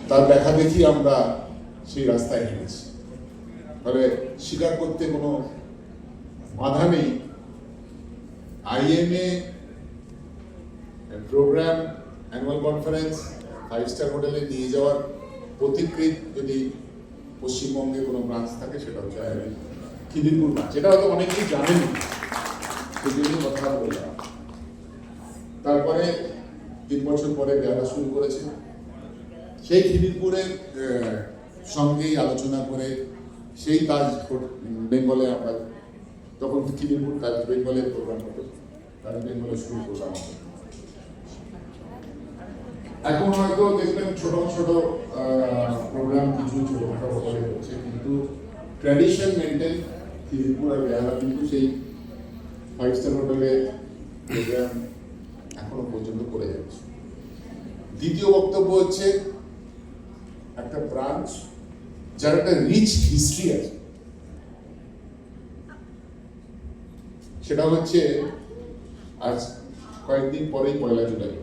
তার দেখা দেখি আমরা সেই রাস্তায় হেঁটেছি। ফলে স্বীকার করতে কোনো বাধা নেই। IMA program, annual conference 5 star হোটেলে নিয়ে যাওয়ার পথিকৃৎ যদি পশ্চিমবঙ্গে কোনো ব্রাঞ্চ থাকে সেটা হচ্ছে খিদিরপুর ব্রাঞ্চ। এটা হয়তো অনেকেই জানেন, সেই জন্য কথা বললাম। তারপরে 3 বছর পরে বেহালা শুরু করেছে। সেই খিদিরপুরের সঙ্গেই আলোচনা করে সেই তাজ বেঙ্গলে আমরা তখন খিদিরপুর তাজ বেঙ্গলের প্রোগ্রাম হতো, তাজ বেঙ্গলে শুরু করলাম। এখন হয়তো দেখবেন ছোট ছোট প্রোগ্রাম কিছু ছোটখাটো হোটেলে হচ্ছে, কিন্তু ট্র্যাডিশন মেনটেন খিদিরপুর আর বেহালা কিন্তু সেই 5 স্টার হোটেলে প্রোগ্রাম এখনো পর্যন্ত করে যাচ্ছে। দ্বিতীয় বক্তব্য হচ্ছে একটা ব্রাঞ্চ যার একটা রিচ হিস্ট্রি আছে, সেটা হচ্ছে আজ কয়েকদিন পরেই 1 জুলাই।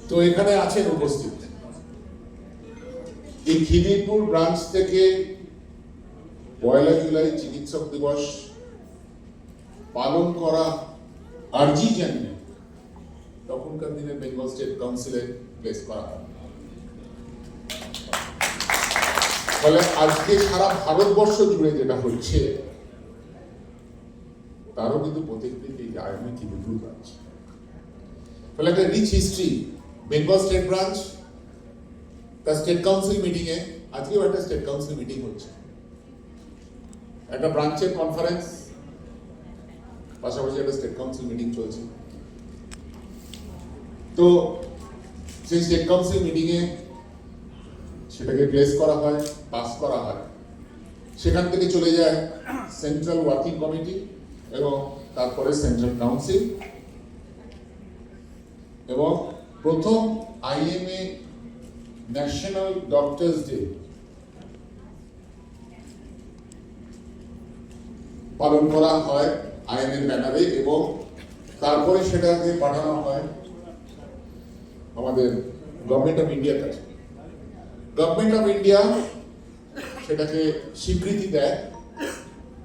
তো এখানে আছেন উপস্থিত এই খিদিরপুর ব্রাঞ্চ থেকে 1 জুলাই চিকিৎসক দিবস পালন করা আর্জি জানিয়ে তখনকার দিনে বেঙ্গল স্টেট কাউন্সিলে প্লেস করা হয়। ফলে আজকে সারা ভারতবর্ষ জুড়ে যেটা হচ্ছে তারও কিন্তু প্রতিকৃতি আইএমএ খিদিরপুর ব্রাঞ্চ। ফলে একটা rich history. Bengal state branch তার স্টেট কাউন্সিল মিটিং এ, আজকেও একটা স্টেট কাউন্সিল মিটিং হচ্ছে, একটা ব্রাঞ্চের কনফারেন্স, পাশাপাশি একটা স্টেট কাউন্সিল মিটিং চলছে। তো সেই স্টেট কাউন্সিল মিটিং এ সেটাকে প্লেস করা হয়, পাস করা হয়, সেখান থেকে চলে যায় সেন্ট্রাল ওয়ার্কিং কমিটি এবং তারপরে সেন্ট্রাল কাউন্সিল, এবং প্রথম আইএমএ ন্যাশনাল ডক্টরস ডে পালন করা হয় আইএমএ ব্যানারে, এবং তারপরে সেটাকে পাঠানো হয় আমাদের গভর্নমেন্ট অফ ইন্ডিয়ার কাছে। গভর্নমেন্ট অফ ইন্ডিয়া সেটাকে স্বীকৃতি দেয়।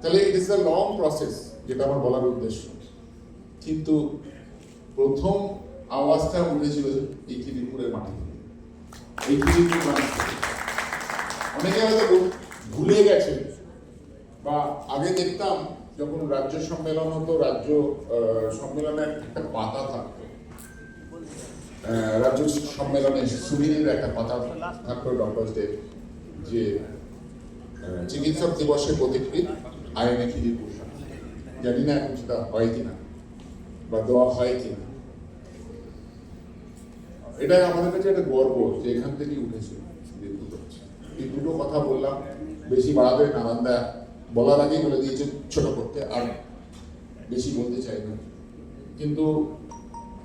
তাহলে it is a long process, যেটা আমার বলার উদ্দেশ্য। কিন্তু প্রথম আওয়াজটা উঠেছিল এই খিদিরপুরের মাটি থেকে, এই খিদিরপুর মাটি থেকে। অনেকে হয়তো ভুলে গেছে, বা আগে দেখতাম যখন রাজ্য সম্মেলন হতো, রাজ্য সম্মেলনের একটা পাতা থাকতো, রাজ্য সম্মেলনে সুবিধের একটা পাতা থাকতো ডক্টরস ডে, যে চিকিৎসক দিবসের প্রতিকৃত আইএমএ খিদিরপুর। জানি না এখন সেটা হয় কিনা বা দেওয়া হয় কিনা। এটা আমাদের কাছে একটা গর্ব যে এখান থেকেই উঠেছে। এই দুটো কথা বললাম, বেশি বাড়াবে নারান্দা বলার আগেই বলে দিয়েছে ছোট করতে, আর বেশি বলতে চাই না। কিন্তু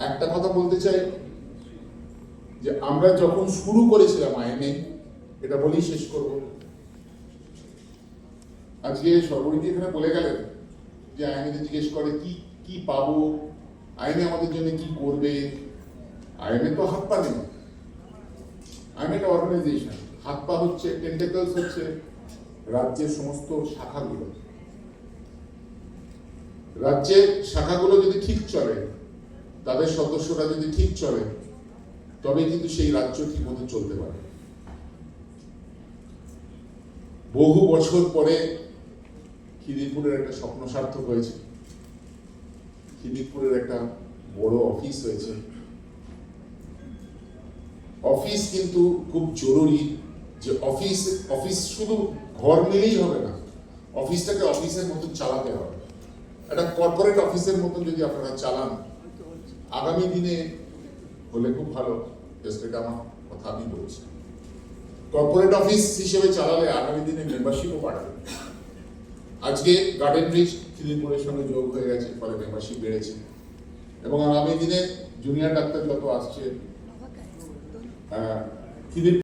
একটা কথা বলতে চাই যে আমরা যখন শুরু করেছিলাম আইএমএ, এটা বলেই শেষ করব। আজকে সর্বনীতি এখানে বলে গেলেন যে আইএমএ জিজ্ঞেস করে কি কি পাবো, আইএমএ আমাদের জন্য কি করবে। আইএমএ তো হাত পা নেই, আইএমএ একটা অর্গানাইজেশন। হাত পা হচ্ছে, টেন্টাকলস হচ্ছে রাজ্যের সমস্ত শাখাগুলো। রাজ্যের শাখাগুলো যদি ঠিক চলে, তাদের সদস্যরা যদি ঠিক চলে, তবে কিন্তু সেই রাজ্য ঠিক মতো চলতে পারে। বহু বছর পরে খিদিরপুরের একটা স্বপ্ন সার্থক হয়েছে। খিদিরপুরের একটা বড় অফিস হয়েছে। অফিস কিন্তু খুব জরুরি, যে অফিস শুধু ঘর নিলেই হবে না, অফিসটাকে অফিসের মতন চালাতে হবে। একটা কর্পোরেট অফিসের মতন যদি আপনারা চালান, আগামী দিনে হলে খুব ভালো। এটা আমার কথা আমি বলছি। কর্পোরেট অফিস হিসেবে চালালে আগামী দিনে মেম্বারশিপও বাড়বে। আজকে গার্ডেন ব্রিজ খিদিরপুরের সঙ্গে যোগ হয়ে গেছে, ফলে মেম্বারশিপ বেড়েছে, এবং আগামী দিনে জুনিয়র ডাক্তার যত আসছে খিদিরপুর